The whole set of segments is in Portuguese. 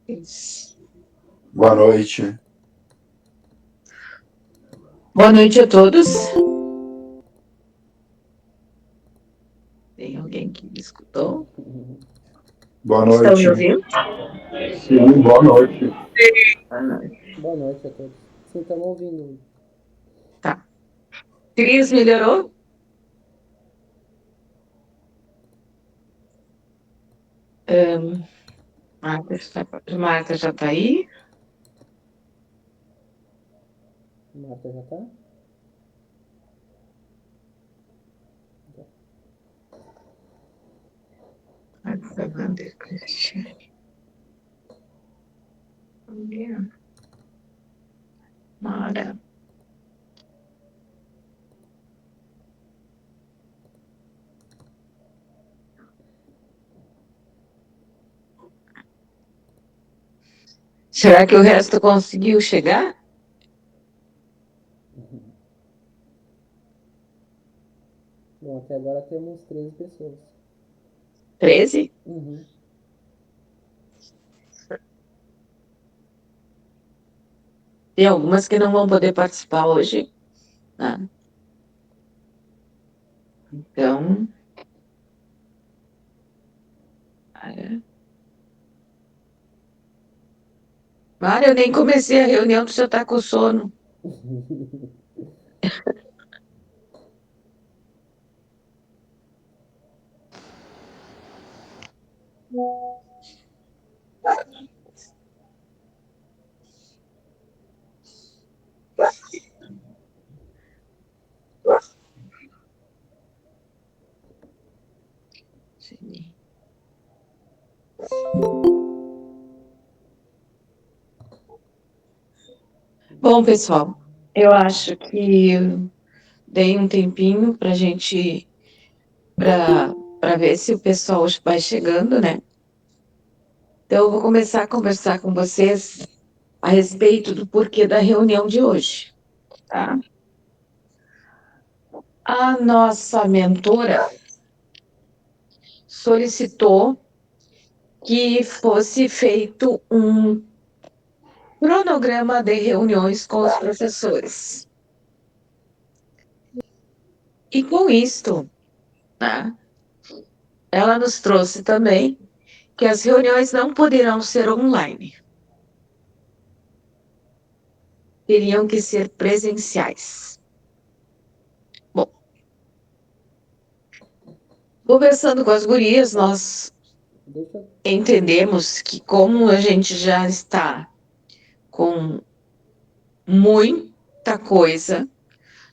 Isso. Boa noite. Boa noite a todos. Tem alguém que me escutou? Boa Estão noite. me ouvindo? Sim, boa noite. Boa noite. Boa noite a todos. Sim, estamos ouvindo. Tá. Cris, melhorou? Marta já está aí? Marta já tá? Alexander Cristiane. Mara. Será que o resto conseguiu chegar? Bom, até agora temos 13 pessoas. 13? Uhum. Tem algumas que não vão poder participar hoje. Né? Então. Mara, eu nem comecei a reunião, tu já está com sono. Sim. Bom, pessoal, eu acho que dei um tempinho para a gente, para ver se o pessoal vai chegando, né? Então, eu vou começar a conversar com vocês a respeito do porquê da reunião de hoje, tá? A nossa mentora solicitou que fosse feito um cronograma de reuniões com os professores. E com isto, né, ela nos trouxe também que as reuniões não poderão ser online. Teriam que ser presenciais. Bom, conversando com as gurias, nós entendemos que como a gente já está com muita coisa,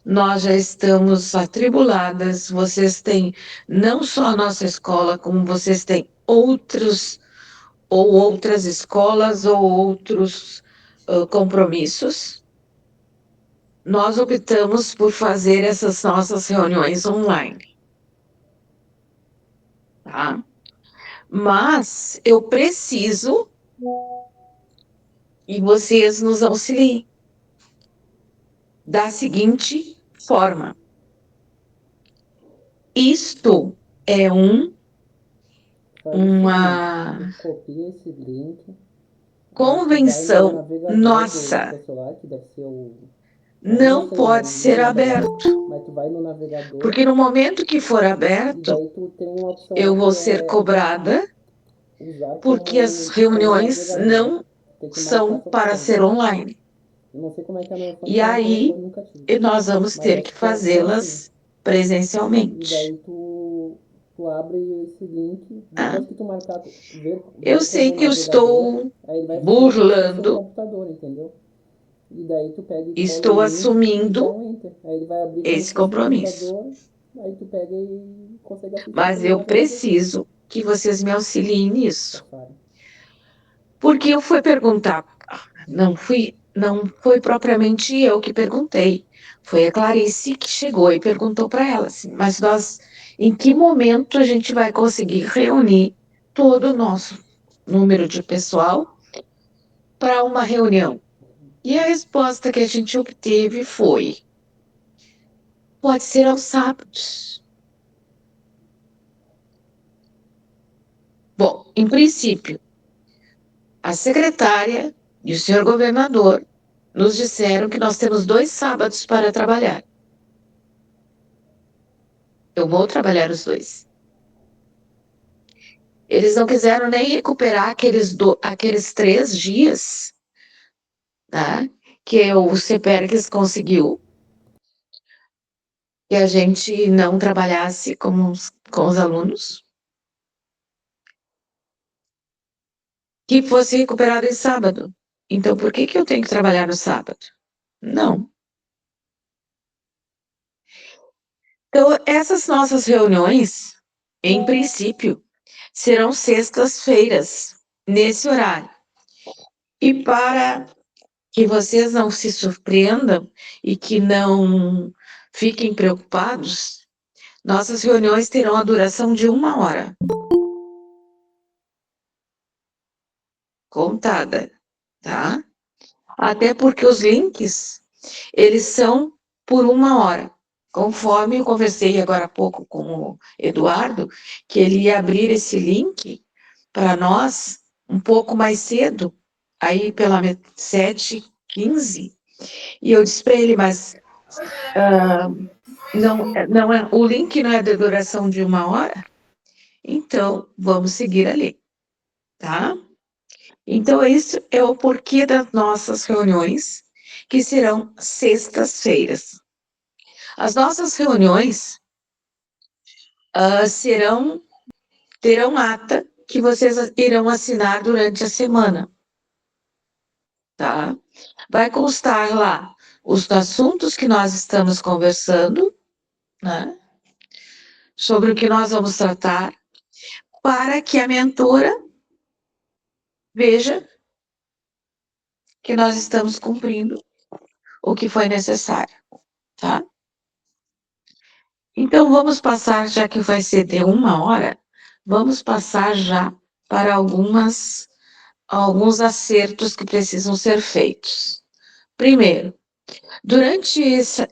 nós já estamos atribuladas, vocês têm não só a nossa escola, como vocês têm outras escolas ou outros compromissos. Nós optamos por fazer essas nossas reuniões online. Tá? Mas eu preciso e vocês nos auxiliem da seguinte forma. Isto é uma Copia esse link. convenção nossa. Do celular, que deve ser o... Não pode ser aberto. Mas tu vai no navegador. Porque no momento que for aberto, daí tu tem uma opção eu vou ser cobrada, porque as reuniões não são para ser online. Eu não sei como é que é no iPhone, E aí, nunca tive. nós vamos ter que fazê-las presencialmente. E daí tu abre esse link, depois que tu marcar, Eu sei que eu estou burlando, computador, entendeu? E daí tu pega e estou assumindo aí ele vai abrir esse compromisso. aí tu pega e consegue assistir. Mas eu preciso que vocês me auxiliem nisso. Porque eu fui perguntar, não foi propriamente eu que perguntei, foi a Clarice que chegou e perguntou para ela assim, mas em que momento a gente vai conseguir reunir todo o nosso número de pessoal para uma reunião? E a resposta que a gente obteve foi: Pode ser aos sábados. Bom, em princípio, a secretária e o senhor governador nos disseram que nós temos 2 sábados para trabalhar. Eu vou trabalhar os 2. Eles não quiseram nem recuperar aqueles 3 dias, né, que o CEPERCS conseguiu, que a gente não trabalhasse com os alunos, que fosse recuperado em sábado. Então, por que eu tenho que trabalhar no sábado? Não. Então, essas nossas reuniões, em princípio, serão sextas-feiras, nesse horário. E para que vocês não se surpreendam e que não fiquem preocupados, nossas reuniões terão a duração de 1 hora. Contada, tá? Até porque os links, eles são por 1 hora. Conforme eu conversei agora há pouco com o Eduardo, que ele ia abrir esse link para nós um pouco mais cedo, aí pela 7h15, e eu disse para ele, mas o link não é de duração de 1 hora? Então, vamos seguir ali, tá? Então, isso é o porquê das nossas reuniões, que serão sextas-feiras. As nossas reuniões terão ata que vocês irão assinar durante a semana, tá? Vai constar lá os assuntos que nós estamos conversando, né? Sobre o que nós vamos tratar, para que a mentora veja que nós estamos cumprindo o que foi necessário, tá? Então, vamos passar, já que vai ser de 1 hora, vamos passar já para alguns acertos que precisam ser feitos. Primeiro, durante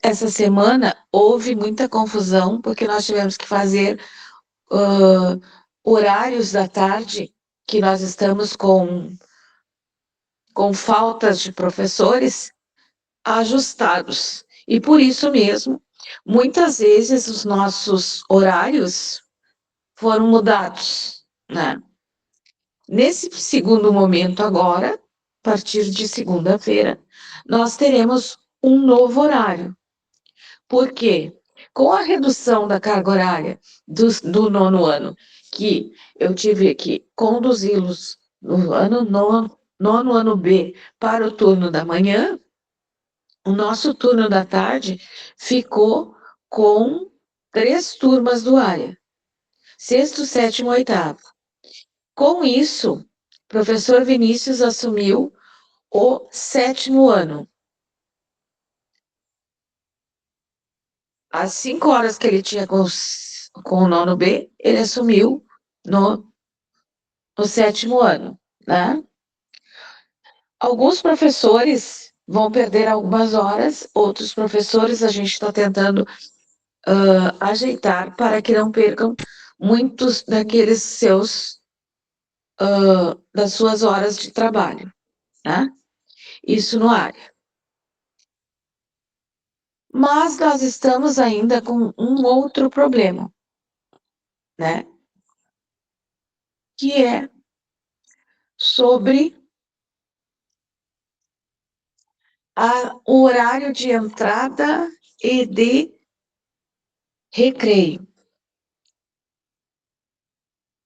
essa semana, houve muita confusão, porque nós tivemos que fazer horários da tarde, que nós estamos com faltas de professores ajustados. E por isso mesmo, muitas vezes os nossos horários foram mudados, né? Nesse segundo momento agora, a partir de segunda-feira, nós teremos um novo horário. Por quê? Com a redução da carga horária do 9º ano, que eu tive que conduzi-los no nono ano B para o turno da manhã, o nosso turno da tarde ficou com 3 turmas do área, 6º, 7º, 8º. Com isso, o professor Vinícius assumiu o 7º ano. Às 5 horas que ele tinha com o 9º B, ele assumiu no 7º ano, né? Alguns professores vão perder algumas horas, outros professores a gente está tentando ajeitar para que não percam muitos daqueles das suas horas de trabalho, né? Isso no área. Mas nós estamos ainda com um outro problema, né? Que é sobre o horário de entrada e de recreio.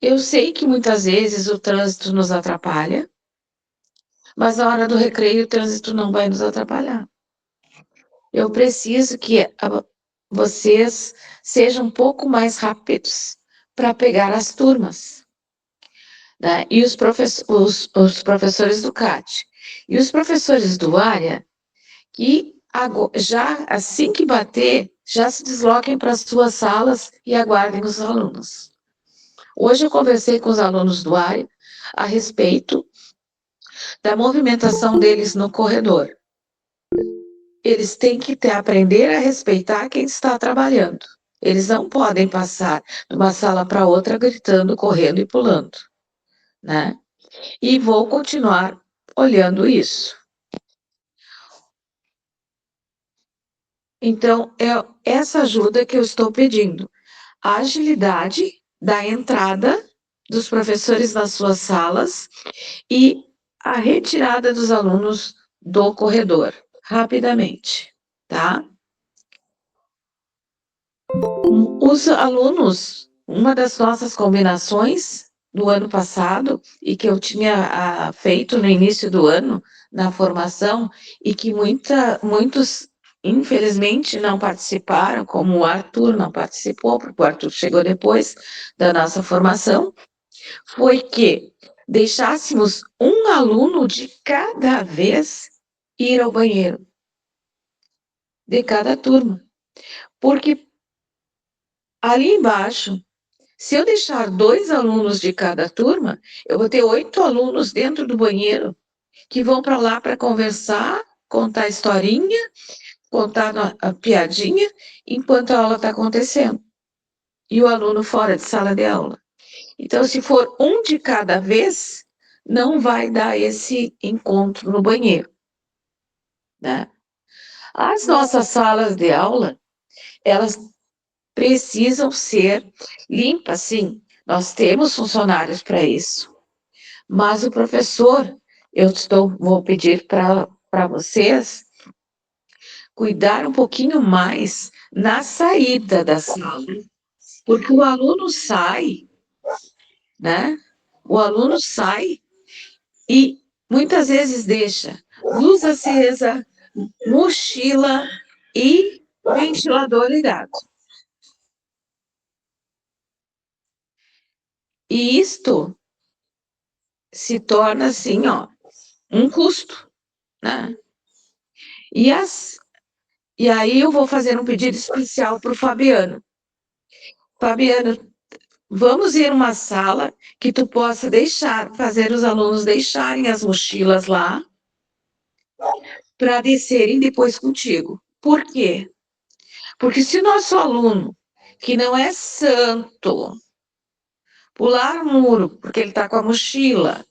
Eu sei que muitas vezes o trânsito nos atrapalha, mas na hora do recreio o trânsito não vai nos atrapalhar. Eu preciso que vocês sejam um pouco mais rápidos para pegar as turmas, né? E os professores do CAT. E os professores do área, que já assim que bater, já se desloquem para as suas salas e aguardem os alunos. Hoje eu conversei com os alunos do área a respeito da movimentação deles no corredor. eles têm que aprender a respeitar quem está trabalhando. Eles não podem passar de uma sala para outra gritando, correndo e pulando, né? E vou continuar olhando isso. Então, é essa ajuda que eu estou pedindo. A agilidade da entrada dos professores nas suas salas e a retirada dos alunos do corredor, rapidamente, tá? Os alunos, uma das nossas combinações do ano passado, e que eu tinha feito no início do ano, na formação, e que muitos, infelizmente, não participaram, como o Arthur não participou, porque o Arthur chegou depois da nossa formação, foi que deixássemos um aluno de cada vez ir ao banheiro, de cada turma. Porque ali embaixo, se eu deixar 2 alunos de cada turma, eu vou ter 8 alunos dentro do banheiro que vão para lá para conversar, contar historinha, contar a piadinha, enquanto a aula está acontecendo. E o aluno fora de sala de aula. Então, se for um de cada vez, não vai dar esse encontro no banheiro, né? As nossas salas de aula, elas precisam ser limpas, sim. Nós temos funcionários para isso. Mas o professor, vou pedir para vocês cuidar um pouquinho mais na saída da sala, porque o aluno sai, né? O aluno sai e muitas vezes deixa luz acesa, mochila e ventilador ligado. E isto se torna assim, ó, um custo, né? E aí eu vou fazer um pedido especial para o Fabiano. Fabiano, vamos ir uma sala que tu possa fazer os alunos deixarem as mochilas lá para descerem depois contigo. Por quê? Porque se o nosso aluno, que não é santo, pular muro porque ele está com a mochila,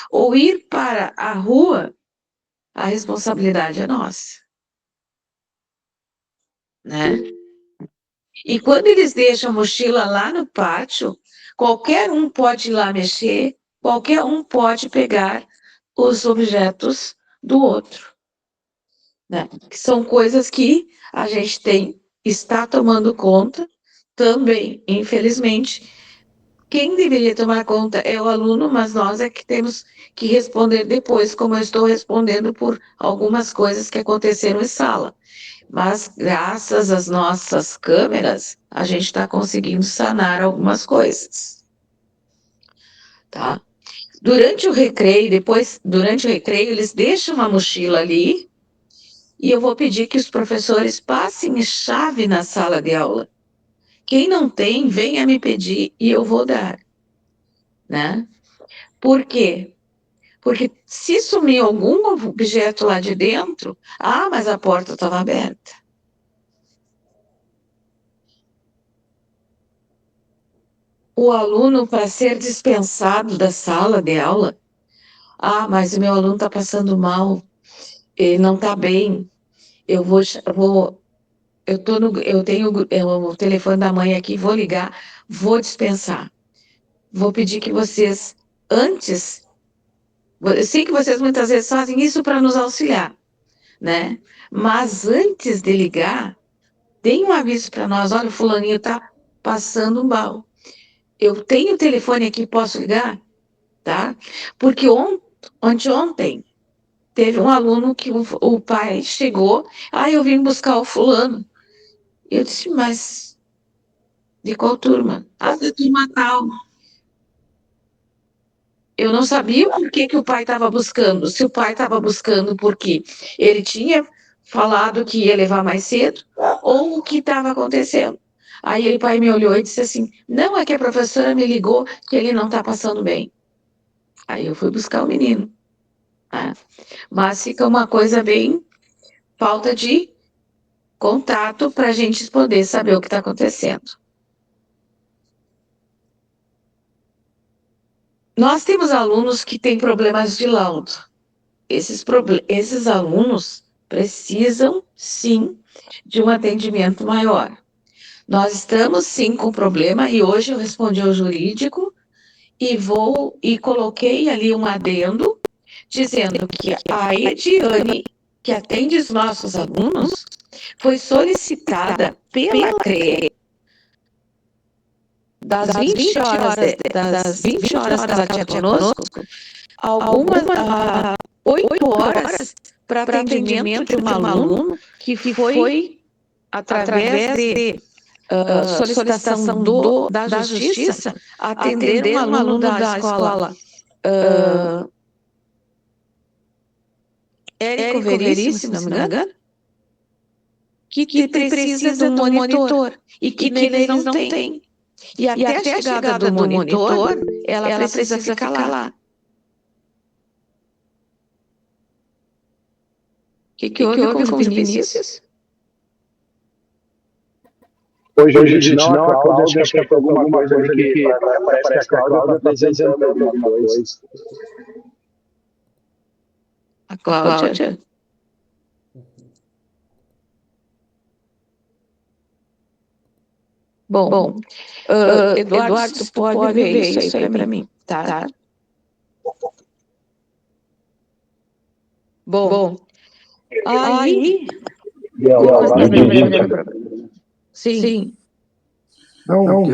ou ir para a rua, a responsabilidade é nossa, né? E quando eles deixam a mochila lá no pátio, qualquer um pode ir lá mexer, qualquer um pode pegar os objetos do outro, né? Que são coisas que a gente está tomando conta também, infelizmente. Quem deveria tomar conta é o aluno, mas nós é que temos que responder depois, como eu estou respondendo por algumas coisas que aconteceram em sala. Mas, graças às nossas câmeras, a gente está conseguindo sanar algumas coisas, tá? Durante o recreio, eles deixam uma mochila ali e eu vou pedir que os professores passem chave na sala de aula. Quem não tem, venha me pedir e eu vou dar, né? Por quê? Porque se sumir algum objeto lá de dentro, mas a porta estava aberta. O aluno, para ser dispensado da sala de aula, mas o meu aluno está passando mal, ele não está bem, eu tenho o telefone da mãe aqui, vou ligar, vou dispensar. Vou pedir que vocês, antes, eu sei que vocês muitas vezes fazem isso para nos auxiliar, né? Mas antes de ligar, deem um aviso para nós, olha, o fulaninho está passando mal. Eu tenho o telefone aqui, posso ligar? Tá? Porque ontem teve um aluno que o pai chegou, eu vim buscar o fulano. Eu disse, mas de qual turma? Da turma tal. Eu não sabia por que o pai estava buscando. Se o pai estava buscando porque ele tinha falado que ia levar mais cedo, ou o que estava acontecendo. Aí o pai me olhou e disse assim, não, é que a professora me ligou que ele não está passando bem. Aí eu fui buscar o menino. Né? Mas fica uma coisa bem falta de contato para a gente poder saber o que está acontecendo. Nós temos alunos que têm problemas de laudo. Esses alunos precisam, sim, de um atendimento maior. Nós estamos, sim, com problema, e hoje eu respondi ao jurídico e coloquei ali um adendo, dizendo que a Ediane, que atende os nossos alunos, foi solicitada pela CRE das 20 horas que ela tinha conosco, algumas 8 horas para atendimento de um aluno que foi através de solicitação da Justiça, atender um aluno da escola Érico Veríssimo, se não me engano, que precisa de um monitor e que neles não tem. E até a chegada do monitor, ela precisa ficar lá. O que houve com o Vinícius? Hoje, gente, não, a Cláudia, acho que foi alguma coisa ali que parece que a Cláudia está apresentando alguma coisa. A Cláudia? Bom, Eduardo, tu pode ver isso aí para mim, tá? Bom, aí... Sim. Não,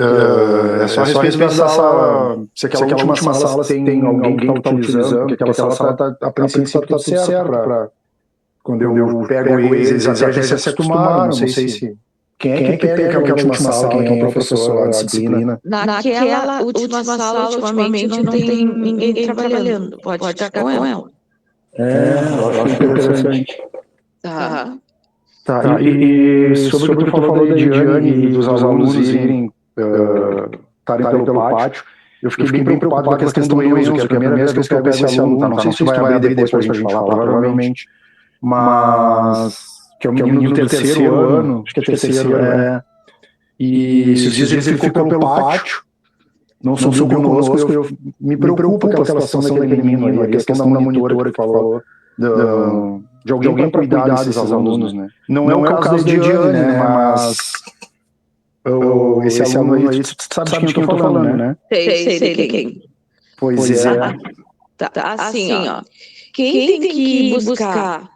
é só a respeito da sala, se aquela última sala tem alguém que está utilizando, porque aquela sala está, a princípio, está tudo certo. Quando eu pego eles até já se acostumaram, não sei se... Quem é que pega aquela última sala, quem é o professor, a disciplina? Naquela última sala, ultimamente, não tem ninguém trabalhando. Pode ficar com ela. Eu acho interessante. Tá. Tá, e sobre o que tu falou da Ediane e dos alunos irem estarem pelo pátio, eu fiquei bem preocupado com a questão do Enzo, que é a primeira vez que eu pego esse aluno, tá? Não sei se tu vai abrir depois pra gente falar, provavelmente, mas que é o menino do terceiro ano, acho que é terceiro, e esses dias ele ficou pelo pátio, não subiu conosco, eu me preocupo com aquela situação daquele menino ali, a questão da monitora que falou, de alguém para cuidar desses alunos, né? Não é o caso da Ediane, né? Mas esse aluno aí, tu sabe de quem eu tô falando, né? Sei de quem. Pois é. Tá, assim, ó. Quem tem que buscar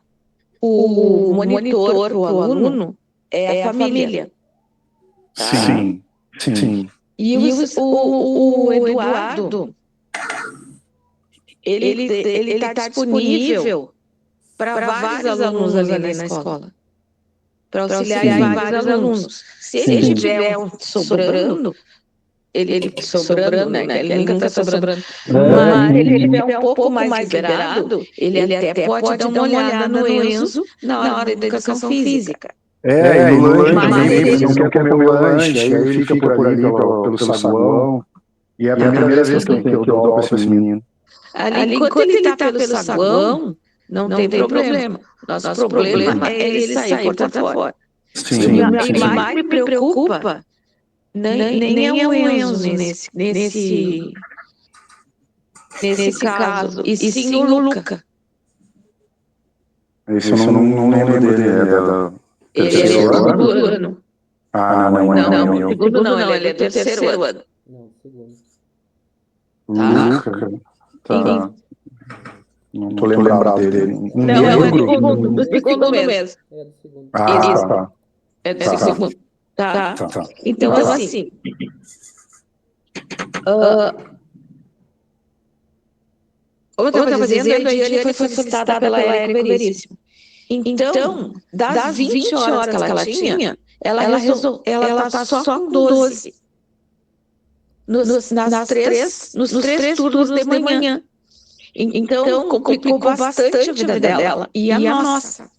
o monitor pro aluno é a família. Tá? Sim. E o Eduardo, ele tá disponível para vários alunos ali na escola. Para auxiliar vários alunos. Se ele tiver sobrando, ele sobrando, né? Ele nunca está sobrando. Mas se ele tiver um pouco mais liberado, ele até pode dar uma olhada no Enzo na hora da educação física. E no lanche, ele não quer comer o lanche, aí ele fica por ali pelo saguão. E é a primeira vez que eu dou aula para esse menino. Ali, enquanto ele está pelo saguão, não tem problema. Nosso problema é ele sair por fora. Sim. E mais me preocupa nem é o Enzo nesse caso, e sim o Luca. Isso eu não lembro dele, Ele é do segundo ano. Não, segundo não, ele é do terceiro ano. Não, segundo. Luca. Tá. Não tô lembrado dele. Não, é do segundo mesmo. É do segundo. Tá. É do segundo. Tá. Então, assim... Como eu estava dizendo, a Ediane foi solicitada pela Érico Veríssimo. Então, das 20 horas que ela tinha, ela está só com 12. Nos três turnos de manhã. Então, complicou bastante a vida dela e a nossa.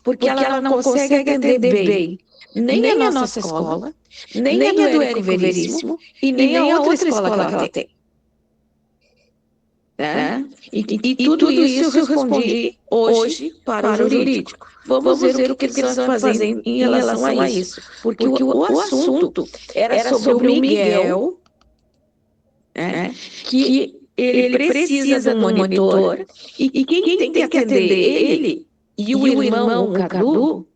Porque ela não consegue atender bem nem a nossa escola, nem a do Érico Veríssimo e nem a outra escola que ela tem. né? E tudo isso eu respondi hoje para o jurídico. Vamos ver o que eles vão fazer em relação a isso. Porque o assunto era sobre o Miguel, né? Que ele precisa de um monitor e quem tem que atender ele e o irmão, o Cadu,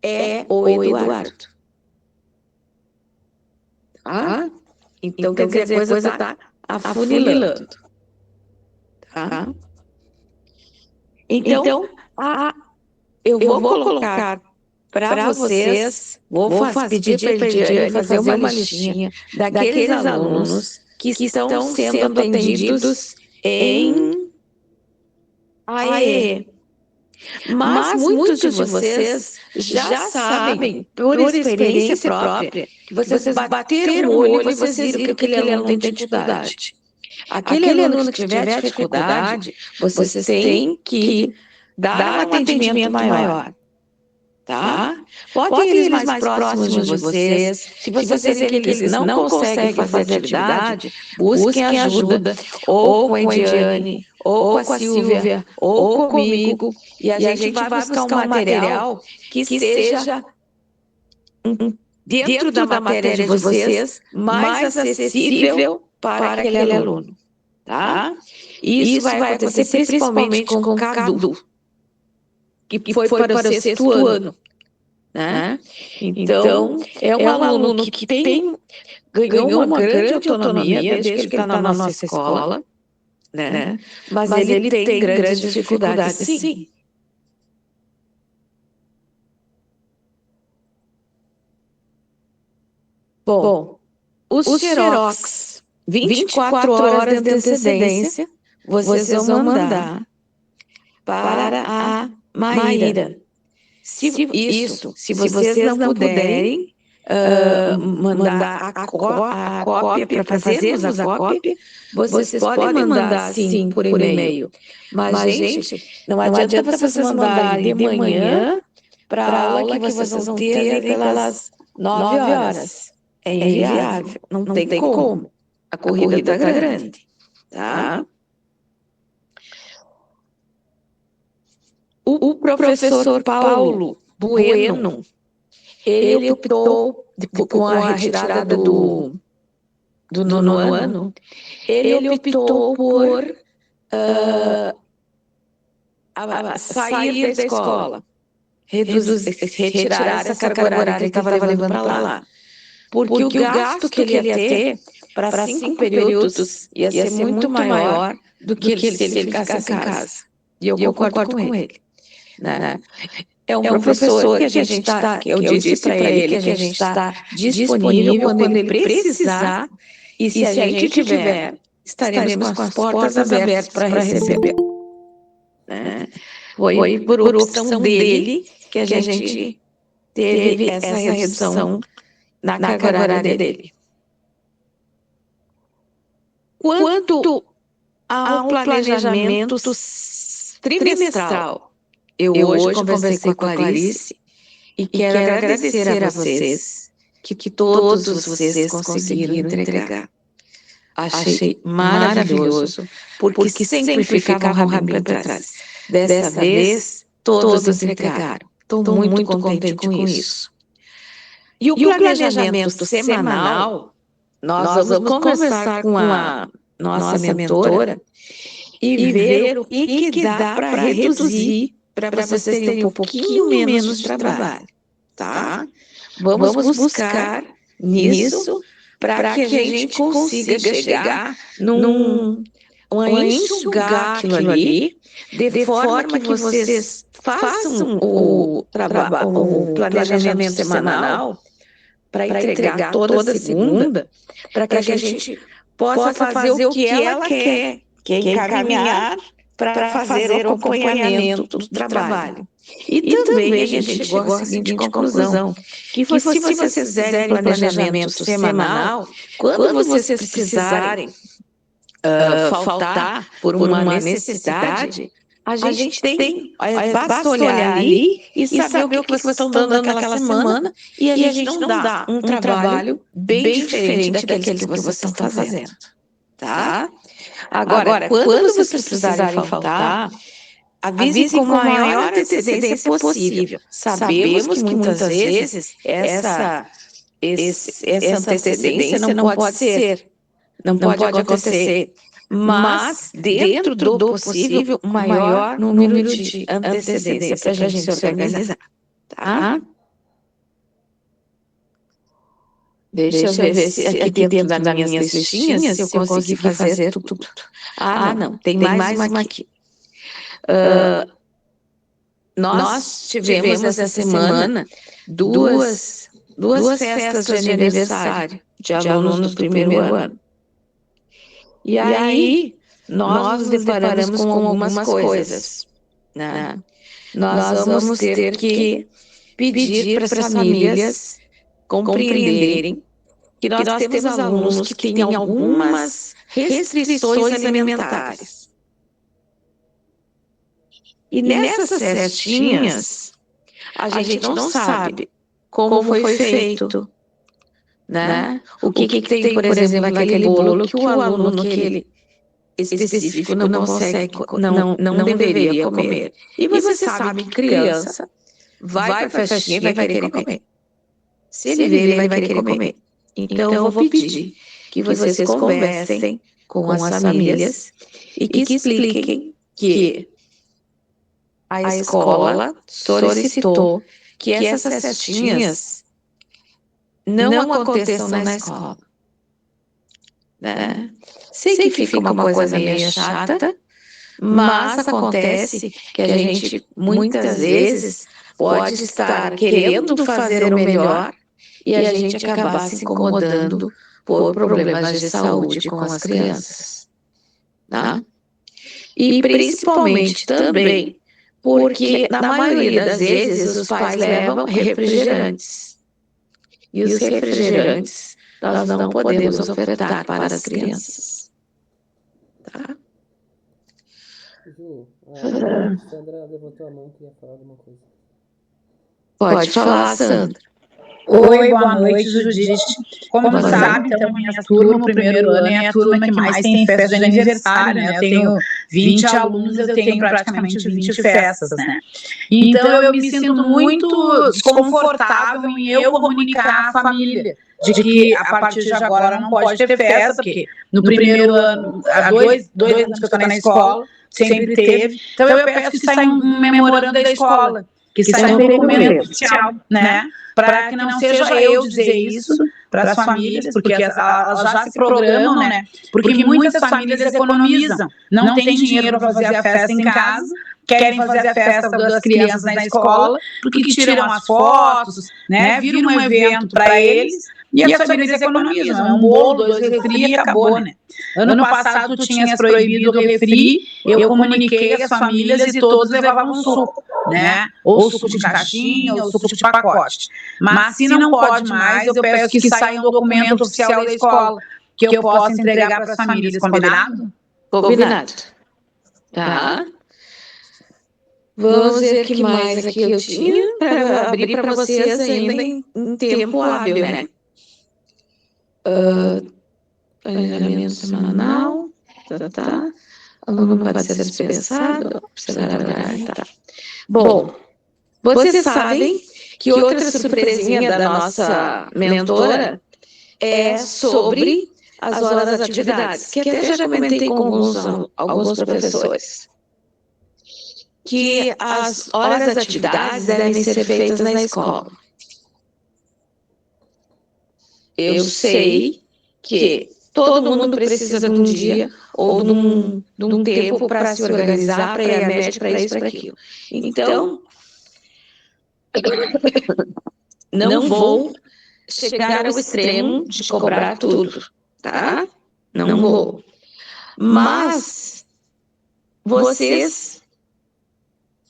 é o Eduardo. Tá? Então, quer dizer, a coisa está afunilando. Tá? Então, eu vou colocar para vocês, vou pedir para a Ediane fazer uma listinha daqueles alunos que estão sendo atendidos em AEE. Mas muitos de vocês já sabem, por experiência própria, que vocês bateram o olho e vocês viram que aquele aluno tem dificuldade. Aquele aluno que tiver dificuldade, vocês têm que dar um atendimento maior. Tá? Botem eles mais próximos de vocês. Se vocês verem que eles não conseguem fazer atividade, busquem ajuda ou com a Ediane, ou com a Silvia, ou comigo, e a gente vai buscar um material que seja dentro da matéria de vocês mais acessível para aquele aluno. Tá? E isso vai acontecer principalmente com o Cadu, que foi para o sexto ano. Né? Então, é um aluno que ganhou uma grande autonomia desde que ele está na nossa escola, né? Mas ele tem grandes dificuldades, sim. Bom, os xerox, 24 horas de antecedência, vocês vão mandar para a Maíra. Se vocês não puderem mandar a cópia para fazermos a cópia, vocês podem mandar sim por e-mail. Mas, gente, não adianta vocês mandarem de manhã para a aula que vocês vão ter pelas 9 horas. É inviável, não tem como. A corrida está grande. Tá? O professor Paulo Bueno, ele optou, com a retirada do nono ano, ele optou por sair da escola, retirar essa carga horária que ele estava levando para lá. Porque o gasto que ele ia ter para 5 períodos ia ser muito maior do que se ele ficasse em casa. E eu concordo com ele. Né? É um professor que a gente está, eu disse para ele que a gente está disponível quando ele precisar, e se a gente tiver, estaremos com as portas abertas para receber. Né? Foi por opção dele que a gente teve essa redução na carga horária dele. Quanto ao planejamento trimestral, eu hoje conversei com a Clarice e quero agradecer a vocês que todos vocês conseguiram entregar. Achei maravilhoso, porque sempre ficava um rabinho para trás. Dessa vez, todos entregaram. Estou muito contente com isso. E o planejamento semanal, nós vamos conversar com a nossa mentora e ver o que dá para reduzir, para vocês terem um pouquinho menos de trabalho, tá? Vamos buscar nisso para que a gente consiga chegar enxugar aquilo ali, de forma que vocês façam o planejamento semanal para entregar toda segunda, para que a gente possa fazer o que ela quer, que é encaminhar para fazer o acompanhamento do trabalho. E também a gente chegou à seguinte conclusão, que se vocês fizerem planejamento semanal, quando vocês precisarem faltar por uma necessidade, a gente tem, basta olhar ali e saber o que vocês estão dando naquela semana, e a gente não dá um trabalho bem diferente daqueles que vocês estão fazendo, tá? Agora, quando vocês precisarem faltar, avise com a maior antecedência possível. Sabemos que muitas vezes essa antecedência não pode acontecer, mas dentro do possível, o maior número de antecedência para a gente se organizar, tá? Deixa eu ver se aqui dentro das minhas listinhas se eu consegui fazer tudo. Não, tem mais uma aqui. Nós tivemos essa semana duas festas de aniversário de alunos do primeiro ano. E aí, nós nos deparamos com algumas coisas, né? Nós vamos ter que pedir para as famílias compreenderem que nós temos alunos que têm algumas restrições alimentares. E nessas festinhas, a gente não sabe como foi feito, né? O que tem, por exemplo, naquele bolo que o aluno aquele específico não consegue, não deveria comer. E você sabe que criança vai para a festinha e vai querer comer. Se ele ver, ele vai querer comer. Então, eu vou pedir que vocês conversem com as famílias e que expliquem que a escola solicitou que essas festinhas não aconteçam na escola. Né? Sei que fica uma coisa meio chata, mas acontece que a gente, muitas vezes, pode estar querendo fazer o melhor e a gente acabar se incomodando por problemas de saúde com as crianças. Tá? E principalmente também porque, na maioria das vezes, os pais levam refrigerantes. E os refrigerantes nós não podemos ofertar para as crianças. Tá? Ju, a Sandra levantou a mão e queria falar alguma coisa. Pode falar, Sandra. Oi, boa noite, Judite. Como sabe, então, a minha turma, o primeiro ano, é a turma que mais tem festa de aniversário, né? Eu tenho 20 alunos, eu tenho praticamente 20 festas, né? Então, eu me sinto muito desconfortável em eu comunicar à família de que a partir de agora não pode ter festa, porque no primeiro ano, há dois anos que eu estou na escola, sempre teve. Então, eu peço que saia um memorando da escola, que saia um documento oficial, né? Para que não seja eu dizer isso para as famílias, porque elas já se programam, né? Porque muitas famílias economizam, não tem dinheiro para fazer a festa em casa, querem fazer a festa das crianças na escola, porque tiram as fotos, né? Viram um evento para eles e as famílias economizam. É um bolo, 2 refri e acabou, né? Ano passado tu tinhas proibido o refri, eu comuniquei às famílias e todos levavam suco, né? Ou suco de caixinha, ou suco de pacote. Mas se não pode mais, eu peço que saia um documento oficial da escola, que eu possa entregar para as famílias, combinado? Combinado. Tá? Vamos ver o que mais aqui eu tinha para abrir para vocês ainda em tempo hábil, né? Planejamento semanal, tá. Aluno pode ser dispensado, tá. Bom, vocês sabem que outra surpresinha da nossa mentora é sobre as horas das atividades, que até já comentei com alguns professores, que as horas das atividades devem ser feitas na escola. Eu sei que todo mundo precisa de um dia ou de um tempo para se organizar, para ir a médico, para isso, para aquilo. Então, não vou chegar ao extremo de cobrar tudo, tá? Não vou. Mas vocês,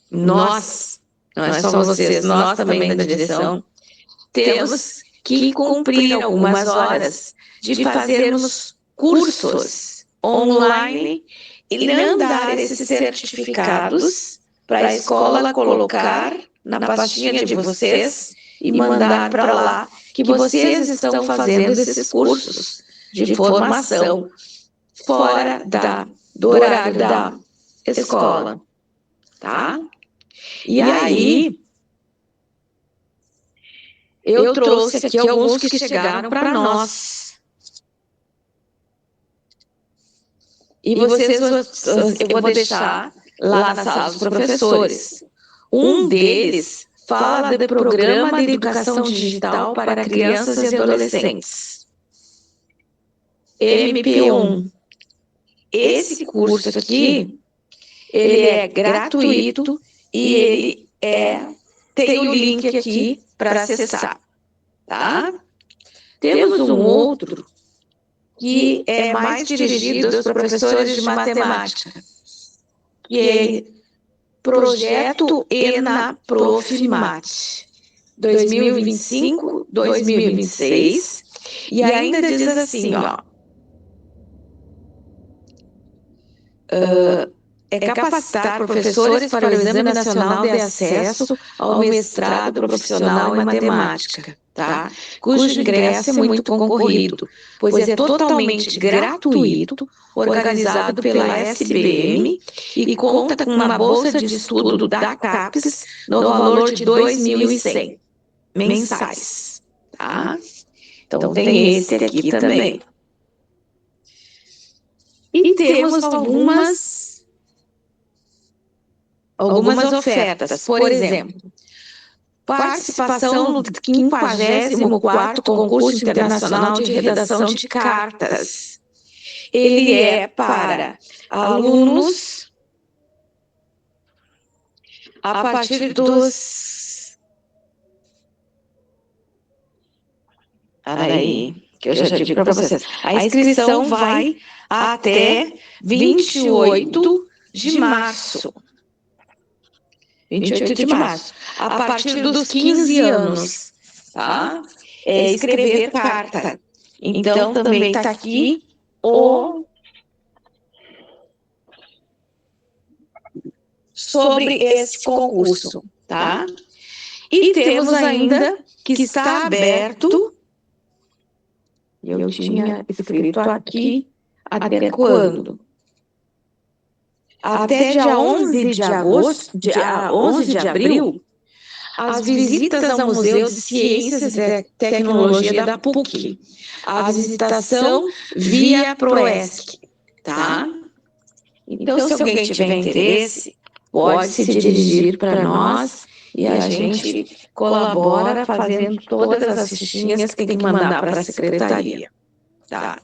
nós, não é só vocês, nós também da direção, temos que cumprir algumas horas de fazermos cursos online e não dar esses certificados para a escola colocar na pastinha de vocês e mandar para lá que vocês estão fazendo esses cursos de formação, fora do horário da escola, tá? E aí, eu trouxe aqui alguns que chegaram para nós. E vocês, eu vou deixar lá na sala dos professores. Um deles fala do Programa de Educação Digital para Crianças e Adolescentes. MP1. Esse curso aqui, ele é gratuito e ele tem o link aqui para acessar, tá? Temos um outro que é mais dirigido aos professores de matemática, que é Projeto ENAPROFMAT 2025-2026, e ainda diz assim, ó, é capacitar professores para o Exame Nacional de Acesso ao Mestrado Profissional em Matemática, tá? Cujo ingresso é muito concorrido, pois é totalmente gratuito, organizado pela SBM e conta com uma bolsa de estudo da CAPES no valor de 2.100 mensais, tá? Então tem esse aqui também. E temos algumas ofertas, por exemplo, participação no 54º Concurso Internacional de Redação de Cartas. Ele é para alunos a partir dos... Peraí, que eu já digo para vocês. A inscrição vai até 28 de março. 28 de março. A partir dos 15 anos, tá? É escrever carta. Então, também está aqui sobre esse concurso, tá? E temos ainda que está aberto, eu tinha escrito aqui, até quando? Até dia 11 de agosto, dia 11 de abril, as visitas ao Museu de Ciências e Tecnologia da PUC, a visitação via Proesc, tá? Então, se alguém tiver interesse, pode se dirigir para nós e a gente colabora fazendo todas as fichinhas que tem que mandar para a secretaria, tá?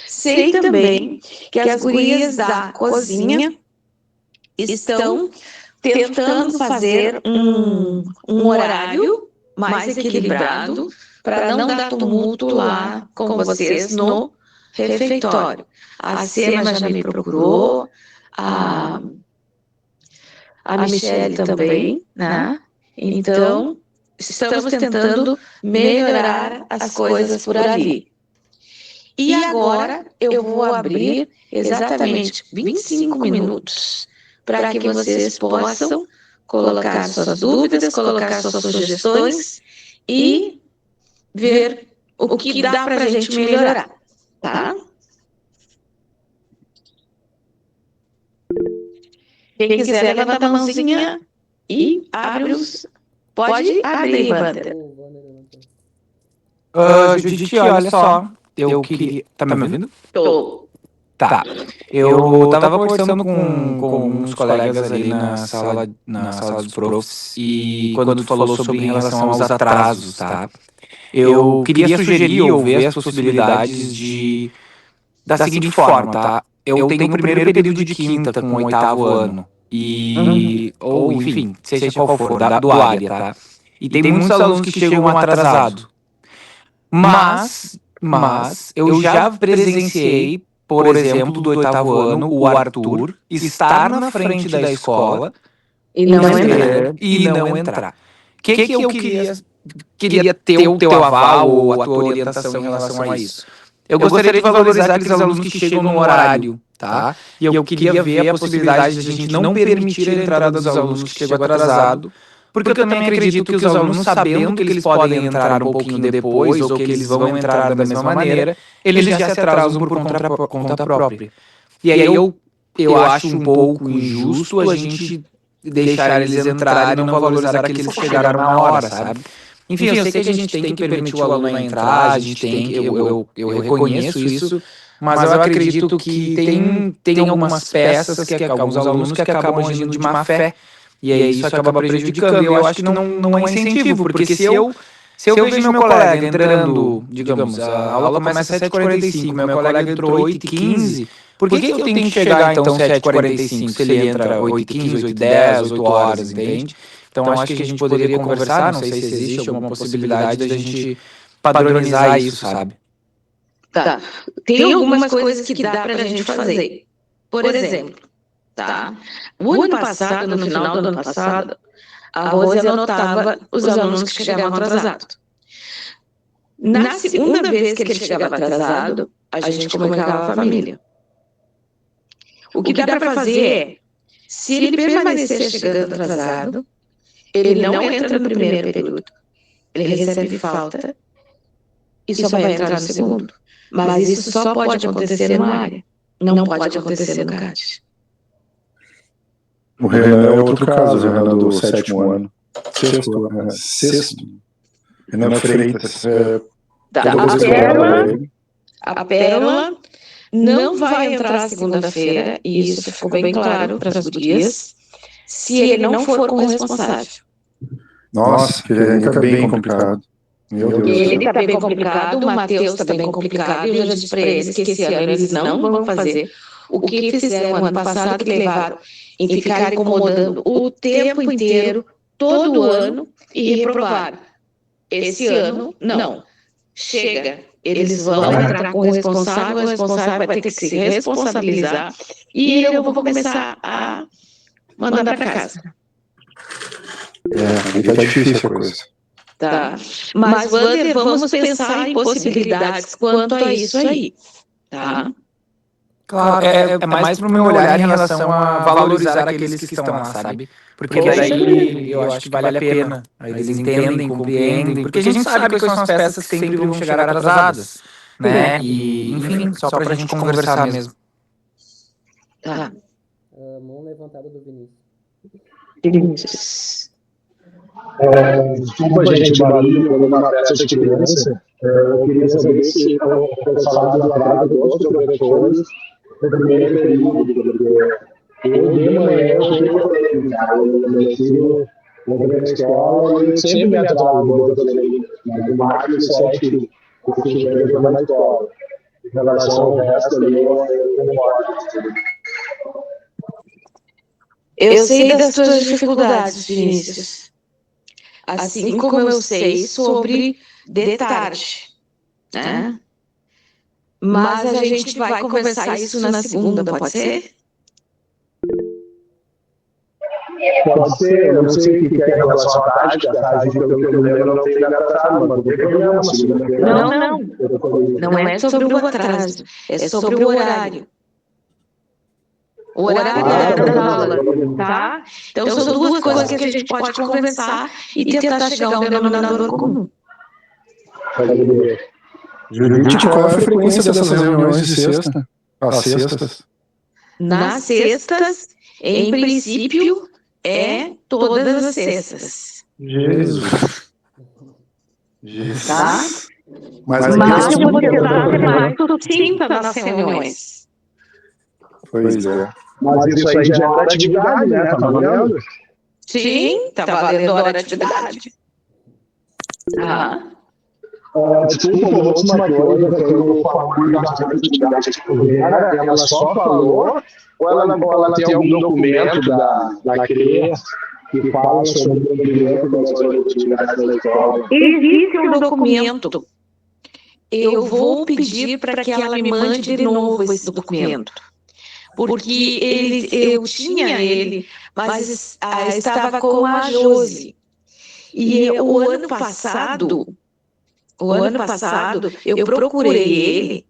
Sei também que as gurias da cozinha estão tentando fazer um horário mais equilibrado para não dar tumulto lá com vocês no refeitório. A Sema já me procurou, a Michele também, né? Então, estamos tentando melhorar as coisas por ali. E agora eu vou abrir exatamente 25 minutos para que vocês possam colocar suas dúvidas, colocar suas sugestões e ver o que dá para a gente melhorar, tá? Quem quiser levantar a mãozinha e abre os... Pode abrir, Wander. Judite, olha só, eu queria... Tá me ouvindo? Tô. Tá. Eu tava conversando com uns colegas ali na sala dos profs, e quando tu falou sobre em relação aos atrasos, tá? Eu queria sugerir ou ver as possibilidades da seguinte forma, tá? Eu tenho o primeiro período de quinta com o 8º ano, ou enfim, seja qual for, do área, tá? E tem muitos alunos que chegam atrasados. Mas eu já presenciei, por exemplo, do 8º ano, o Arthur estar na frente da escola E não entrar. O que eu queria ter o teu aval ou a tua orientação em relação a isso? Eu gostaria de valorizar aqueles alunos que chegam no horário, tá? E eu queria ver a possibilidade de a gente não permitir a entrada dos alunos que chegam atrasados, porque eu também acredito que os alunos, sabendo que eles podem entrar um pouquinho depois, ou que eles vão entrar da mesma maneira, eles já se atrasam por conta própria. E aí eu acho um pouco injusto a gente deixar eles entrarem e não valorizar aqueles que chegaram na hora, sabe? Enfim, eu sei que a gente tem que permitir o aluno entrar, a gente tem que, eu reconheço isso, mas eu acredito que tem algumas peças que alguns alunos que acabam agindo de má fé, e aí isso acaba prejudicando. E eu acho que não é incentivo, porque se eu vejo meu colega entrando, digamos, a aula começa às 7h45, meu colega entrou 8h15, por que eu tenho que chegar então 7h45, se ele entra 8h15, 8h10, 8 horas, entende? Então acho que a gente poderia conversar, não sei se existe alguma possibilidade da gente padronizar isso, sabe? Tá. Tem algumas coisas que dá pra gente fazer. Por exemplo, tá? O ano passado, no final do ano passado, a Rose anotava os alunos que chegavam atrasados. Na segunda vez que ele chegava atrasado, a gente comunicava a família. O que dá para fazer é, se ele permanecer chegando atrasado, ele não entra no primeiro período, ele recebe falta e só vai entrar no segundo. Mas isso só pode acontecer numa área, não pode acontecer no CAD. O Renan é outro caso, o Renan do 7º ano. Sexto. Renan Freitas. A Pérola não vai entrar segunda-feira, e isso ficou bem claro para as gurias, se ele não for corresponsável. Nossa, que ele fica bem complicado. Meu Deus. Ele está bem complicado, o Matheus está bem complicado, e eu já disse para eles que esse ano eles não vão fazer o que fizeram no ano passado, que levaram em ficar incomodando o tempo inteiro, todo ano, e reprovaram. Esse ano, não. Chega. Eles vão entrar com o responsável vai ter que se responsabilizar, e eu vou começar a mandar para casa. Aí tá difícil a coisa. Tá. Mas, Wander, vamos pensar em possibilidades quanto a isso aí, tá? Claro, é mais pro meu olhar em relação a valorizar aqueles que estão lá, sabe? Porque daí eu acho que vale a pena. Aí eles entendem, compreendem, porque a gente sabe que são as peças que sempre vão chegar atrasadas, né? E, enfim, só pra gente conversar mesmo. Tá. Mão levantada do Vinícius. Desculpa, gente, o barulho numa festa de criança. Eu queria saber se foi falado do atraso dos professores no primeiro período, porque eu de manhã eu tenho na escola e sempre me atraso do Marco e 7 que chega na escola. Em relação ao resto ali, eu concordo. Eu sei das suas dificuldades, Vinícius. Assim como eu sei sobre de tarde, né? Mas a gente vai conversar isso na segunda, pode ser? Pode ser, eu não sei o que é em relação à tarde, a tarde, pelo que eu me lembro, não tem atrasado, mas não tem problema. Não é sobre o atraso, é sobre o horário. O horário da aula, tá? Então são duas coisas que a gente pode conversar e tentar chegar a um denominador comum. Judite, qual é a frequência dessas reuniões de sexta? Às sextas? Nas sextas, em princípio, é todas as sextas. Jesus. Tá? Mas eu vou tentar ser mais sucinta nas reuniões. Pois é. Mas isso aí já é atividade, né? Tá valendo? Sim, tá valendo hora de atividade. Desculpa, uma última coisa que eu falei da atividade ela só falou ou ela tem algum documento da CREA que fala sobre o documento das atividades da escola? Existe um documento. Eu vou pedir para que ela me mande de novo esse documento. Porque eu tinha ele, mas estava com a Josi. E o ano passado, eu procurei ele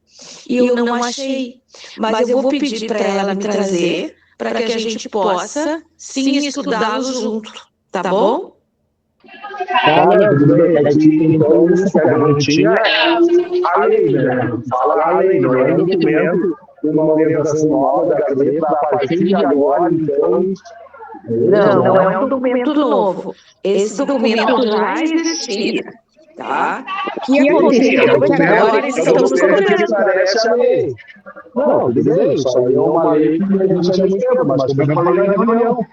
e eu não achei. Mas eu vou pedir para ela me trazer, para que a gente possa, sim, estudá-lo junto. Tá bom? Não, tudo bem. É que, então, isso que a garantia é a lei, né? Fala a lei, não é um documento, uma orientação nova da Gazeta a partir de agora, então. Não é um documento novo. Esse documento já existia, tá? O que aconteceu é que agora eles estão cobrando. Esclarece a lei. Não, tudo bem, isso aí é uma lei que existe há muito tempo, mas como eu falei na reunião,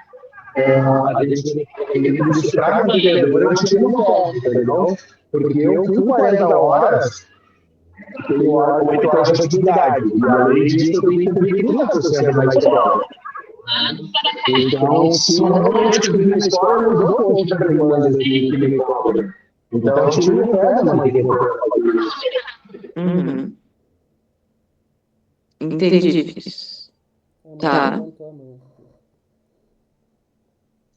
a gente tem que decifrar com o vendedor, a gente não pode, entendeu? Porque eu fui 40 horas, tenho 8 horas de atividade, e além disso eu tenho que cumprir 30% na escola. Então, se eu realmente cumprir na escola, eu dou conta da demanda que me cobra. Então, a gente não pega mais tempo para fazer isso. Entendi, Vinícius. Tá.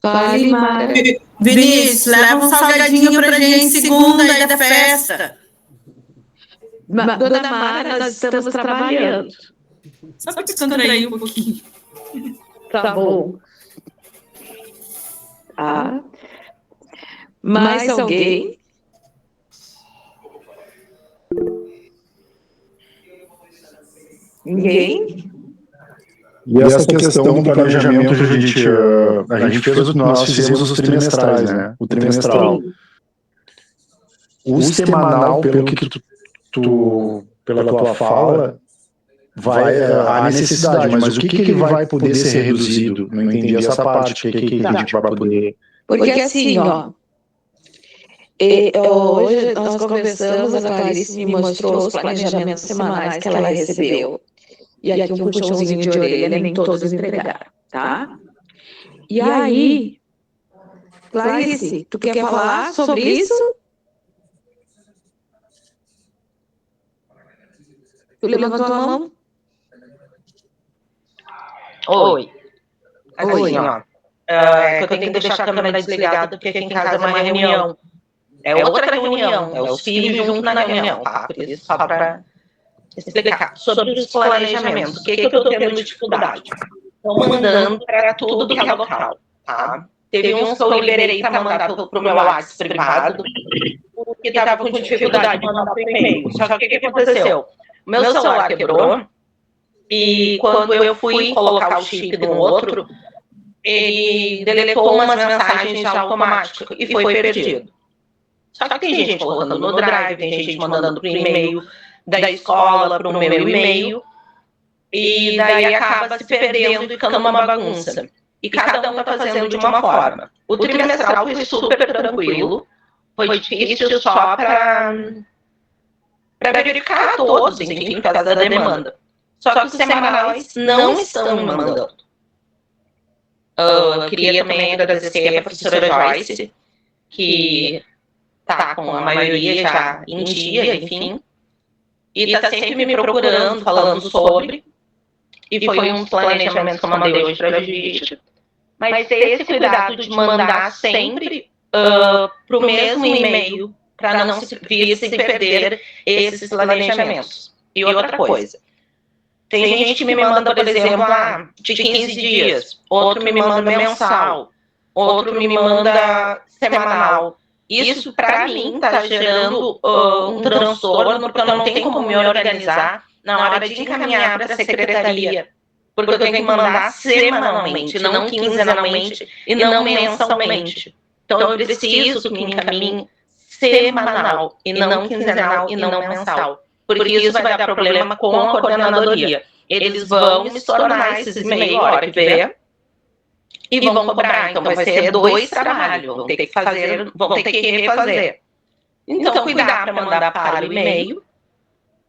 Fale, Mara. Vinícius, leva um salgadinho pra gente segunda aí da festa. Dona Mara, nós estamos trabalhando. Só para descontrair um pouquinho. Tá bom. Tá. Mais alguém? Ninguém? E essa questão do planejamento, nós fizemos os trimestrais, né? O trimestral. O semanal, pelo que pela tua fala, há necessidade, mas o que ele vai poder ser reduzido? Não entendi essa parte, o que a gente vai poder... Porque assim, ó, hoje nós conversamos, a Clarice me mostrou os planejamentos semanais que ela recebeu. E aqui um puxãozinho de orelha, nem todos entregaram, tá? E aí, Clarice, tu quer falar sobre isso? Tu levantou a mão? Oi. Assim, ó. É que eu tenho que deixar a câmera desligada porque aqui em casa é uma reunião. É outra reunião, é os filhos junto na reunião, tá? Por isso, só para explicar sobre os planejamentos. O que eu estou tendo dificuldade? Estou mandando para tudo que é local, tá? Teve uns que eu liberei para mandar para o meu WhatsApp privado, porque estava com dificuldade de mandar por e-mail. Só que o que aconteceu? O meu celular quebrou e quando eu fui colocar o chip no outro, ele deletou umas mensagens automáticas e foi perdido. Só que tem gente colocando no Drive, tem gente mandando para o e-mail da escola, para o meu e-mail, e daí acaba se perdendo e ficando uma bagunça. E cada um está fazendo de uma forma. O trimestral foi super tranquilo, foi difícil só para verificar todos, enfim, por causa da demanda. Só que os semanais não estão me mandando. Eu queria também agradecer a professora Joyce, que está com a maioria já em dia, enfim, e está sempre me procurando, falando sobre, e foi um planejamento que eu mandei hoje para a Judite, mas ter esse cuidado de mandar sempre para o mesmo e-mail, para não se perder esses planejamentos. E outra coisa, tem gente que me manda, por exemplo, de 15 dias, outro me manda mensal, outro me manda semanal. Isso, para mim, está gerando um transtorno, porque eu não tenho como me organizar na hora de encaminhar para a secretaria. Porque eu tenho que mandar semanalmente, não quinzenalmente e não mensalmente. Então, eu preciso que me encaminhe semanal, e não quinzenal, e não mensal. Porque isso vai dar problema com a coordenadoria. Eles vão me tornar esses e-mails, a hora que ver, e vão cobrar. Então, vai ser 2 trabalhos. Vão ter que fazer, vão ter que refazer. Então, cuidar para mandar para o e-mail,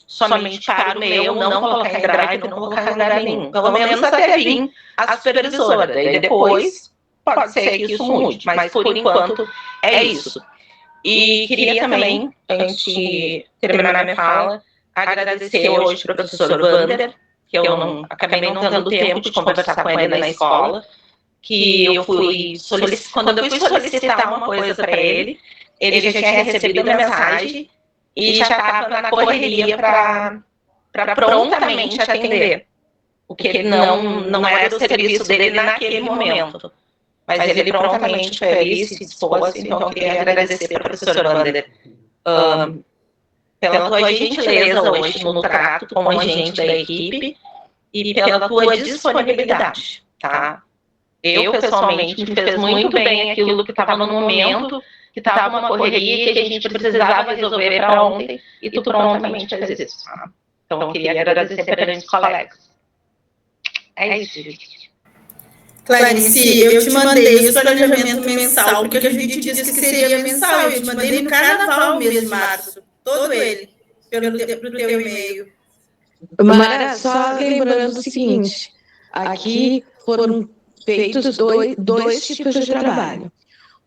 somente para o e-mail, não colocar em Drive, não colocar em lugar nenhum. Pelo menos até vir a supervisora. Daí depois, pode ser que isso mude, mas por enquanto é isso. E queria também, antes de terminar minha fala, agradecer hoje ao professor Wander, que eu acabei não tendo tempo de conversar com ele na escola, que eu fui quando eu fui solicitar uma coisa para ele, ele já tinha recebido a mensagem e já estava na correria para prontamente atender, o que não era o serviço dele naquele momento. Mas ele prontamente foi ali, se dispôs, então eu queria agradecer, professor Wander, pela tua gentileza hoje no trato com a gente da equipe e pela tua disponibilidade, tá? Eu, pessoalmente, me fez muito bem aquilo que estava no momento, que estava uma correria que a gente precisava resolver para ontem, e tu prontamente fez isso, tá? Então, eu queria agradecer perante os colegas. É isso, gente. Clarice, eu te mandei o planejamento mensal, porque a gente disse que seria mensal. Eu te mandei no carnaval, mês de março. Todo ele, pro teu e-mail. Mara, só lembrando o seguinte, aqui foram feitos dois tipos de trabalho.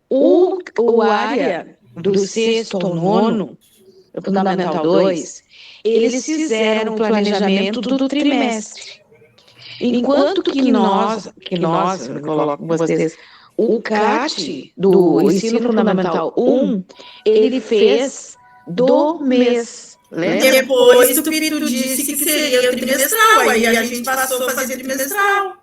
O área do 6º ao 9º, o Fundamental 2, eles fizeram o planejamento do trimestre. Enquanto que nós, eu coloco vocês, o CAT do Ensino Fundamental 1, ele fez do mês. Lembra? Depois tu disse que seria trimestral, aí a gente passou a fazer trimestral.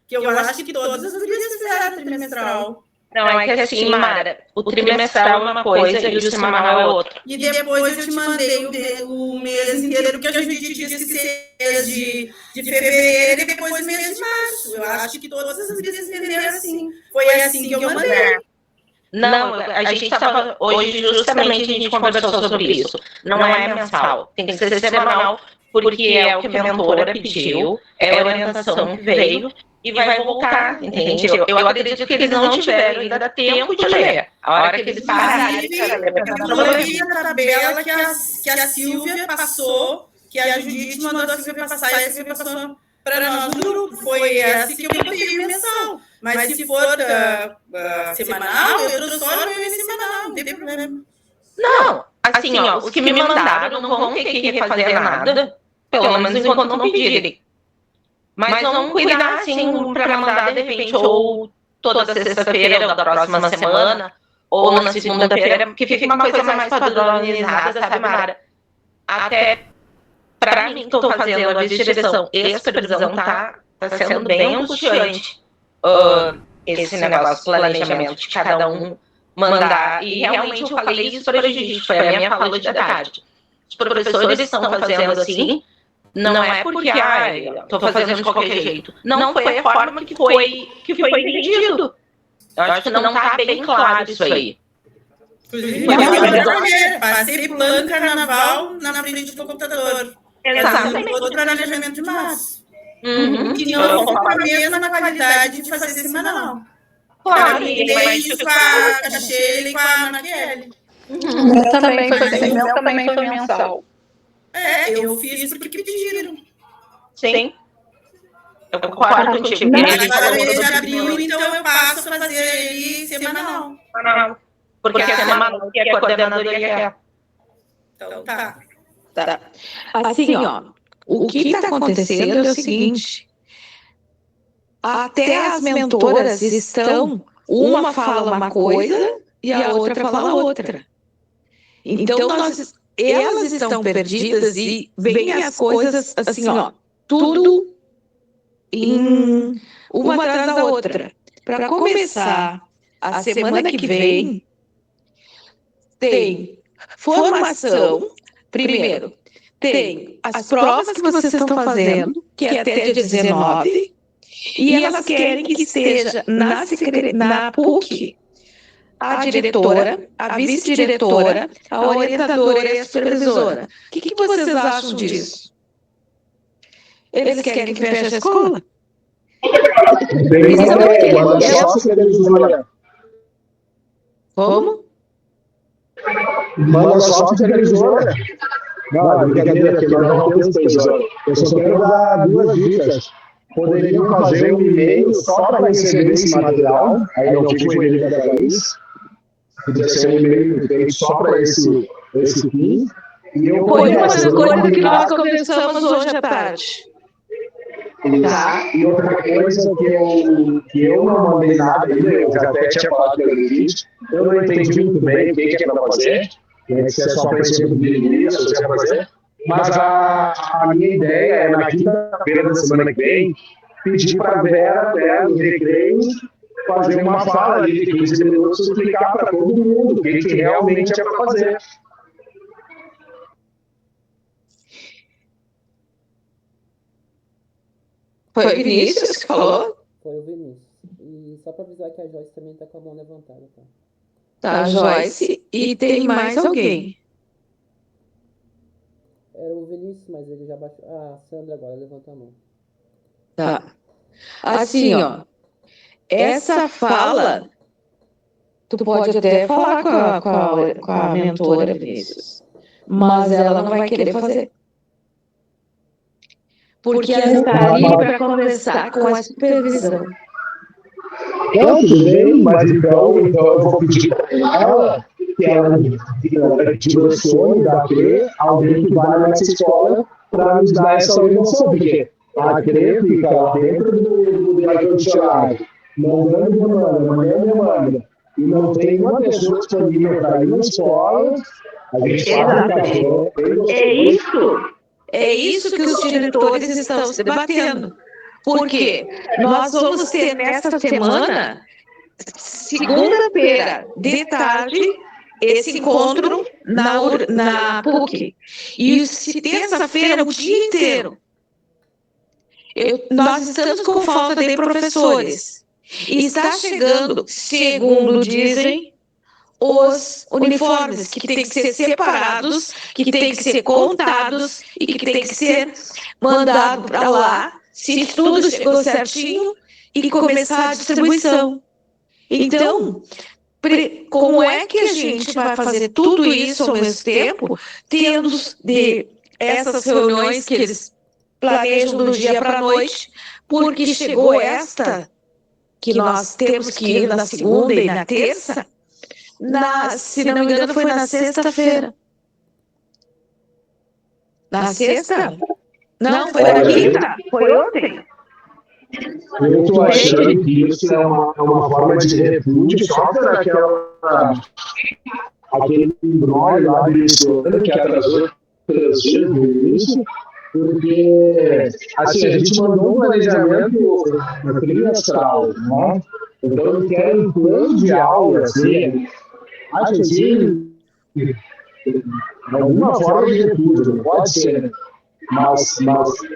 Que eu acho que todas as gurias fizeram trimestral. Não, é que assim, Mara, o trimestral é uma coisa e o semanal é outra. E depois eu te mandei o mês inteiro, que a gente disse que seria de fevereiro e depois o mês de março. Eu acho que todas as gurias entenderam assim. Foi assim que eu mandei. Não, a gente estava hoje, justamente, a gente conversou sobre isso. Não é mensal, tem que ser semanal, porque é o que a mentora pediu, é a orientação que veio e vai voltar, entende? Eu acredito que eles não tiveram ainda tempo de ler. A hora que eles pararem... Eu vi a tabela que a Silvia passou, que a Judite mandou a Silvia passar, e a Silvia passou para nós no grupo. Foi assim que eu mandei o mensal. Mas se for semanal, eu trouxe só no meu semanal, não tem problema. Não, assim, ó, os que me mandaram não vão ter que refazer nada, pelo menos enquanto não pedirem. Mas não cuidar, assim, para mandar, de repente, ou toda sexta-feira, ou da próxima semana, ou na segunda-feira, que fica uma coisa mais padronizada, sabe, Mara? Até, para mim, que estou fazendo a direção e a supervisão, tá sendo bem angustiante. Esse negócio, planejamento de cada um mandar, e realmente eu falei isso para a gente, foi a minha fala de tarde. Os professores estão fazendo assim, não é porque, estou fazendo de qualquer jeito. Não foi a forma que foi entendido. Eu acho que não está bem claro isso aí. Passei pulando carnaval na frente do computador. Exatamente. Outro planejamento de março. Que não ficou com a mesma qualidade de fazer semanal. Claro, e isso com a Sheila e com a Ana Kelly. Meu também foi mensal. Eu fiz porque pediram. Sim. Eu concordo contigo. Agora mês de abril, então eu passo a fazer ele semanal. Porque a semanal que a coordenadoria quer. Então tá. Assim, ó, o que está acontecendo é o seguinte, até as mentoras estão, uma fala uma coisa e a outra fala outra. Então, elas estão perdidas e vêm as coisas assim, ó, tudo em uma atrás da outra. Para começar, a semana que vem, tem formação, primeiro, tem as provas que vocês estão fazendo, que é até dia 19, e elas querem que esteja na PUC a diretora, a vice-diretora, a orientadora e a supervisora. O que vocês acham disso? Eles querem que feche a escola? Como? Manda só a supervisora. Não, brincadeira, porque nós não temos supervisora. Eu só quero dar 2 dicas. Poderiam fazer um e-mail só para receber esse material, aí não fica o e-mail da país. Podia ser um e-mail feito só para esse fim. Foi uma coisa que nós conversamos hoje à tarde. Tá. E outra coisa que eu não mandei nada ainda, eu já até tinha falado pelo vídeo, eu não entendi muito bem o que é para fazer, se é só para esse tipo de início, se é para fazer, mas a minha ideia é, na quinta-feira da semana que vem, pedir para a Vera, nos recreios, fazer uma fala ali de 15 minutos e explicar para todo mundo o que realmente é para fazer. Foi o Vinícius que falou? Foi o Vinícius. E só para avisar que a Joyce também tá com a mão levantada, tá? Tá, Joyce. E tem mais alguém? Era o Vinícius, mas ele já baixou. Ah, a Sandra agora levantou a mão. Tá. Assim, ó. Essa fala, tu pode até falar com a mentora, Vinícius, mas ela não vai querer fazer. Porque ela está ali para conversar com a supervisão. Não, tudo bem, mas então eu vou pedir para ela que ela direcione daqui alguém que vai nessa escola para nos dar essa orientação, porque a CRE fica lá dentro do ar-condicionado, mandando, e não tem uma pessoa disponível para ir na escola. A gente É isso que os diretores estão se debatendo. Porque nós vamos ter nesta semana, segunda-feira de tarde, esse encontro na PUC. E terça-feira, o dia inteiro. Nós estamos com falta de professores. E está chegando, segundo dizem, os uniformes que têm que ser separados, que têm que ser contados e que têm que ser mandados para lá, se tudo chegou certinho, e começar a distribuição. Então, como é que a gente vai fazer tudo isso ao mesmo tempo, tendo essas reuniões que eles planejam do dia para a noite, porque chegou esta, que nós temos que ir na segunda e na terça, se não me engano, foi na sexta-feira. Na sexta? Não, foi na quinta? Foi ontem? Eu estou achando que isso é uma forma de repúdio só para aquele embrólio lá do ano que atrasou 3 dias no início, porque assim, a gente mandou um planejamento trimestral, né? Então eles querem um plano de aula, assim, acho assim, de alguma forma de repúdio, não pode ser, né? Mas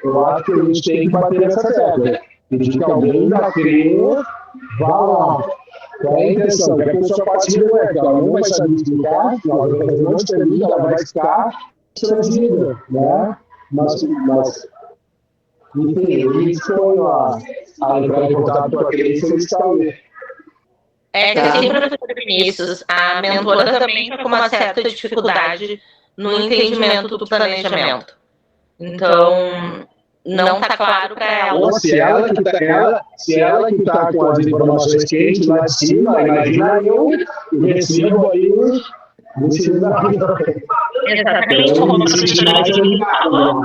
eu acho que a gente tem que bater nessa tecla. Pedir que alguém da CRE vá lá. Qual é a intenção? Que a pessoa participe do ela não vai saber explicar, ela vai fazer um monte de perguntas, ela vai ficar sozinha, né? Mas enfim, eles foram a entrar em contato com a CRE e solicitar o É que assim, professor Vinícius, a mentora também está com uma certa dificuldade no entendimento do planejamento. Então, não está claro para ela. Ou se ela que está com as informações quentes lá de cima, imagina eu recebo aí no segundo exatamente como a gente falou.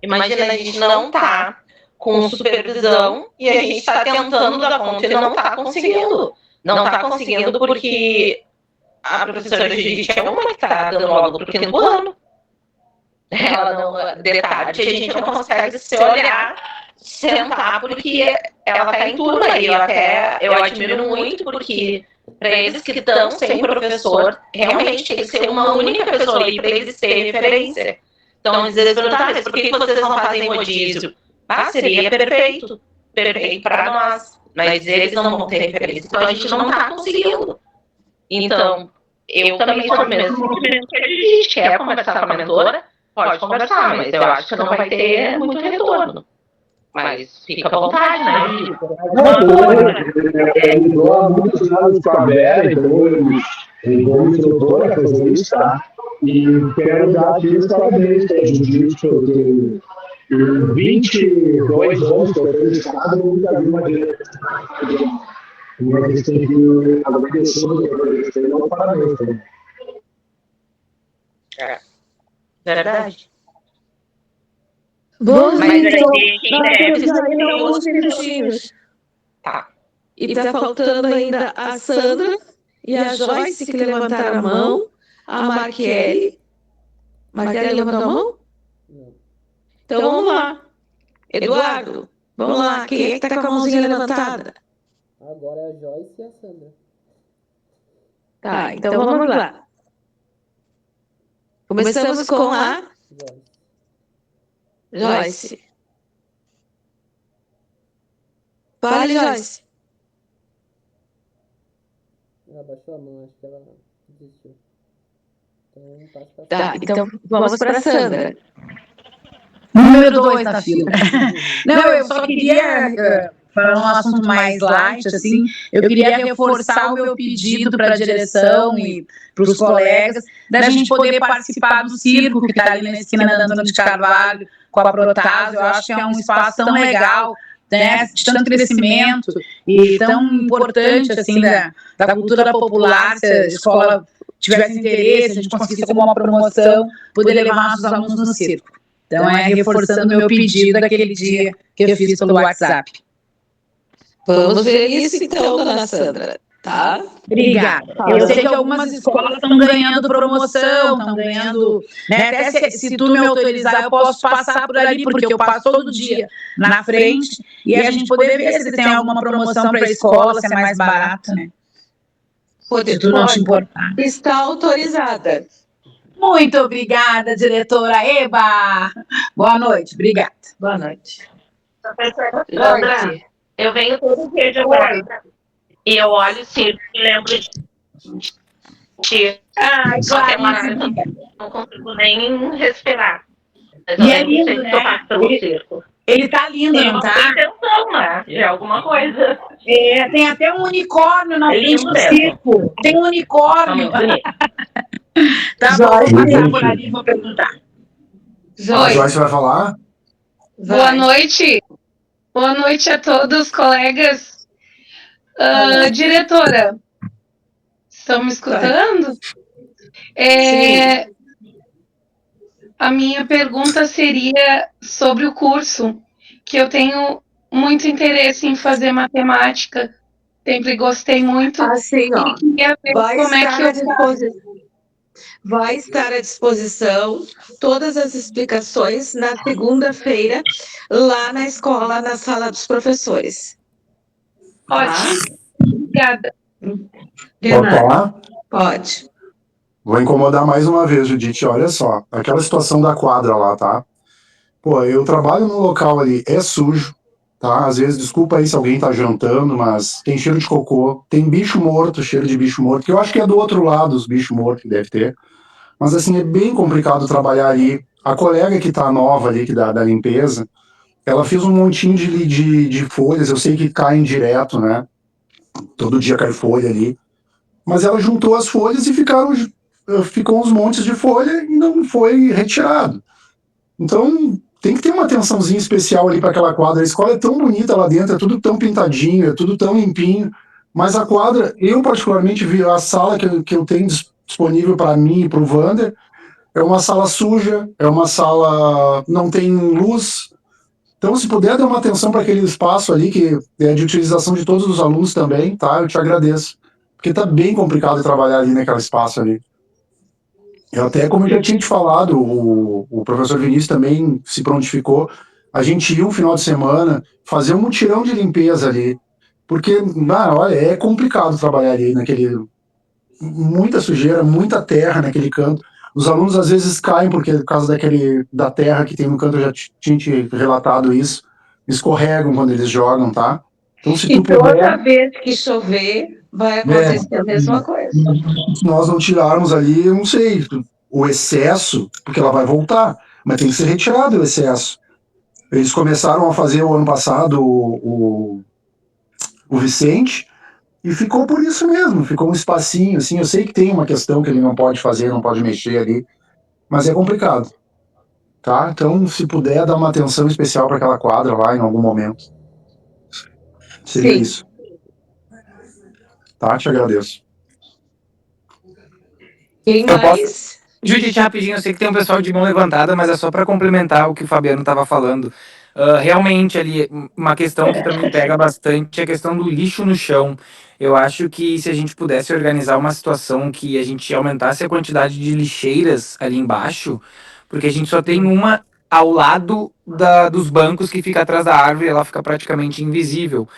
Imagina, a gente não está com supervisão e a gente está tentando dar conta e não está conseguindo. Não está conseguindo porque a professora Judite é uma que está dando aula para o quinto ano. Ela não, de tarde, a gente não consegue se olhar, sentar, porque ela está em turma. E eu admiro muito, porque para eles que estão sem professor, realmente tem que ser uma única pessoa ali para eles terem referência. Então, às vezes perguntar, mas por que vocês não fazem rodízio? Seria perfeito para nós, mas eles não vão ter referência. Então, a gente não está conseguindo. Então, eu também sou mesmo que a gente quer conversar com a mentora, pode conversar, mas eu acho que não vai ter muito retorno. Mas fica à vontade, né? Eu há muitos anos com a Vera, então eu vou me instrutor a fazer isso, tá? E quero dar aqui os parabéns para a Judite, eu tenho 22 anos que eu tenho de casa, eu nunca vi uma direita. E a gente tem que agradecer os parabéns também. Verdade. Bom, mas então, nós temos ainda alguns minutinhos. Tá. E está faltando ainda a Sandra e a Joyce que levantaram a mão, a Marquele. Marquele levantou a mão? Então vamos lá. Eduardo, vamos lá. Quem é que está com a mãozinha levantada? Agora é a Joyce e a Sandra. Tá, então vamos lá. Começamos com a Joyce. Joyce. Fale, Joyce. Ela baixou a mão, acho que ela desistiu. Então, passa pra Tá, então vamos para a Sandra. Número 2 na fila. Não, eu só queria, para um assunto mais light, assim, eu queria reforçar o meu pedido para a direção e para os colegas, da gente poder participar do circo que está ali na esquina da Antônio de Carvalho, com a Protásio. Eu acho que é um espaço tão legal, né, de tanto crescimento e tão importante, assim, da cultura popular. Se a escola tivesse interesse, a gente conseguisse como uma promoção, poder levar nossos alunos no circo. Então, é reforçando o meu pedido daquele dia que eu fiz pelo WhatsApp. Vamos ver isso então, dona Sandra, tá? Obrigada. Eu sei que algumas escolas estão ganhando promoção, estão ganhando, né, até se tu me autorizar, eu posso passar por ali, porque eu passo todo dia na frente, e a gente poder ver se tem alguma promoção para a escola, se é mais barato, né? Se tu não te importar. Está autorizada. Muito obrigada, diretora. Eba! Boa noite, obrigada. Boa noite. Sandra, eu venho todo dia de agora. E eu olho o circo e lembro de ti. Ai, Só que é Clarice, maravilhoso. Não consigo nem respirar. Mas E eu é lembro lindo, sempre que eu né? passo pelo circo. ele tá lindo, Tem não uma tá? intenção, né? De alguma coisa. É, tem até um unicórnio na É frente lindo do mesmo. circo. Tem um Tá unicórnio. muito bonito. Tá bom, vou passar por ali e vou perguntar. A Joyce vai falar? Boa noite. Boa noite a todos, colegas. Diretora, estão me escutando? A minha pergunta seria sobre o curso, que eu tenho muito interesse em fazer matemática. Sempre gostei muito. Assim, ó, E queria ver vai como é estar que à eu disposição. Vai estar à disposição todas as explicações na segunda-feira, lá na escola, na sala dos professores. Ótimo. Obrigada. Pode falar? Pode. Vou incomodar mais uma vez, Judite. Olha só, aquela situação da quadra lá, tá? Pô, eu trabalho num local ali, é sujo, tá? Às vezes, desculpa aí se alguém tá jantando, mas tem cheiro de cocô, tem bicho morto, cheiro de bicho morto, que eu acho que é do outro lado os bichos mortos que deve ter. Mas, assim, é bem complicado trabalhar ali. A colega que tá nova ali, que da limpeza, ela fez um montinho de folhas, eu sei que caem direto, né? Todo dia cai folha ali. Mas ela juntou as folhas e ficou uns montes de folha e não foi retirado. Então, tem que ter uma atençãozinha especial ali para aquela quadra. A escola é tão bonita lá dentro, é tudo tão pintadinho, é tudo tão limpinho. Mas a quadra, eu particularmente vi a sala que eu tenho disponível para mim e para o Wander, é uma sala suja, é uma sala não tem luz. Então, se puder dar uma atenção para aquele espaço ali, que é de utilização de todos os alunos também, tá? Eu te agradeço. Porque tá bem complicado trabalhar ali naquele espaço ali. Eu até, como eu já tinha te falado, o professor Vinícius também se prontificou, a gente ia um final de semana fazer um mutirão de limpeza ali, porque, olha, é complicado trabalhar ali muita sujeira, muita terra naquele canto, os alunos às vezes caem, porque por causa da terra que tem no canto, eu já tinha te relatado isso, escorregam quando eles jogam, tá? Então, se tu Toda vez que chover, vai acontecer a mesma coisa. Se nós não tirarmos ali, eu não sei, o excesso, porque ela vai voltar, mas tem que ser retirado o excesso. Eles começaram a fazer o ano passado o Vicente, e ficou por isso mesmo, ficou um espacinho, assim, eu sei que tem uma questão que ele não pode fazer, não pode mexer ali, mas é complicado, tá? Então, se puder, dar uma atenção especial para aquela quadra lá em algum momento. Seria isso. Tá? Te agradeço. Quem mais? Judite, rapidinho, eu sei que tem um pessoal de mão levantada, mas é só para complementar o que o Fabiano estava falando. Realmente, ali, uma questão que também pega bastante é a questão do lixo no chão. Eu acho que se a gente pudesse organizar uma situação que a gente aumentasse a quantidade de lixeiras ali embaixo, porque a gente só tem uma ao lado dos bancos que fica atrás da árvore, ela fica praticamente invisível.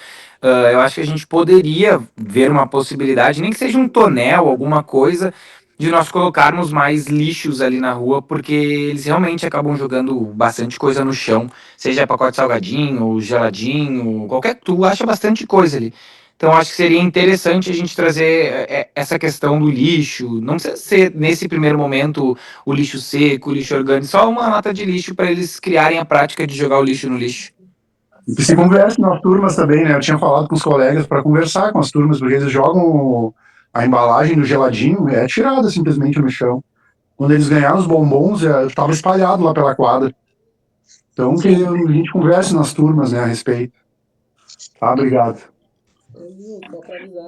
eu acho que a gente poderia ver uma possibilidade, nem que seja um tonel, alguma coisa, de nós colocarmos mais lixos ali na rua, porque eles realmente acabam jogando bastante coisa no chão, seja pacote salgadinho, geladinho, qualquer, tu acha bastante coisa ali. Então acho que seria interessante a gente trazer essa questão do lixo, não precisa ser nesse primeiro momento o lixo seco, o lixo orgânico, só uma lata de lixo para eles criarem a prática de jogar o lixo no lixo. E se conversa nas turmas também, né? Eu tinha falado com os colegas para conversar com as turmas, porque eles jogam a embalagem do geladinho, é tirada simplesmente no chão. Quando eles ganharam os bombons, estava espalhado lá pela quadra. Então, que a gente converse nas turmas, né, a respeito. Tá, obrigado. Viu, só para avisar,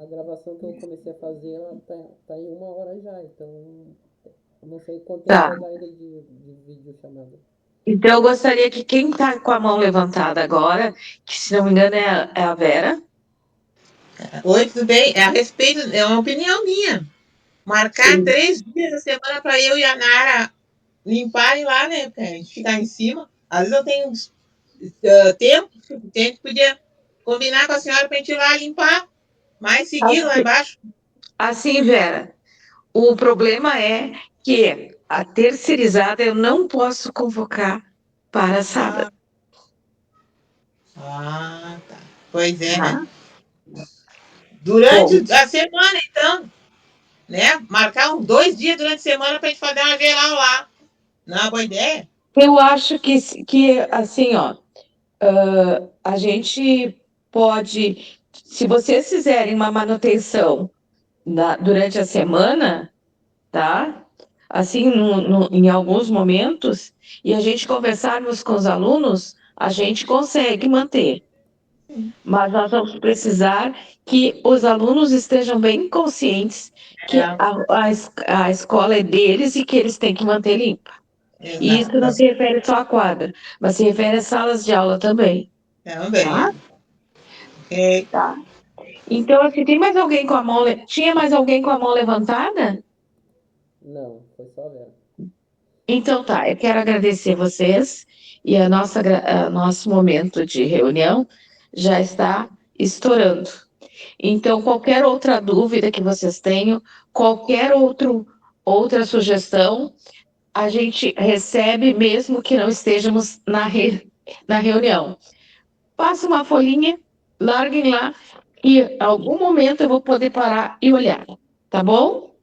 a gravação que eu comecei a fazer, ela tá em 1 hora já, então eu não sei quanto tempo vai dar ainda de vídeo chamada. Então, eu gostaria que quem está com a mão levantada agora, que se não me engano é a Vera. Oi, tudo bem? É a respeito, é uma opinião minha. Marcar 3 dias da semana para eu e a Nara limparem lá, né? Porque a gente ficar em cima. Às vezes eu tenho tempo suficiente, podia combinar com a senhora para a gente ir lá limpar, mais seguido lá embaixo. Assim, Vera, o problema é que a terceirizada eu não posso convocar para sábado. Ah, tá. Pois é, né? Durante a semana, então, né? Marcar uns 2 dias durante a semana para a gente fazer uma geral lá. Não é uma boa ideia? Eu acho que assim, ó, a gente pode, se vocês fizerem uma manutenção durante a semana, tá? Assim, em alguns momentos, e a gente conversarmos com os alunos, a gente consegue manter. Mas nós vamos precisar que os alunos estejam bem conscientes que a escola é deles e que eles têm que manter limpa. E isso não se refere só à quadra, mas se refere às salas de aula também. Também. Tá? Tá. Então, assim, tem mais alguém com a mão... Tinha mais alguém com a mão levantada? Não, foi só a Vera. Então tá, eu quero agradecer vocês e nosso momento de reunião já está estourando. Então, qualquer outra dúvida que vocês tenham, qualquer outra sugestão, a gente recebe mesmo que não estejamos na reunião. Passa uma folhinha, larguem lá e em algum momento eu vou poder parar e olhar, tá bom?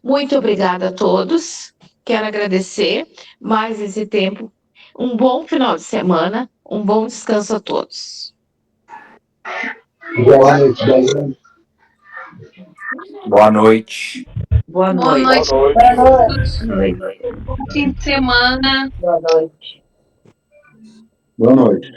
Muito obrigada a todos. Quero agradecer mais esse tempo. Um bom final de semana, um bom descanso a todos. Boa noite. Boa noite. Boa noite. noite. Bom fim de semana. Boa noite. Boa noite.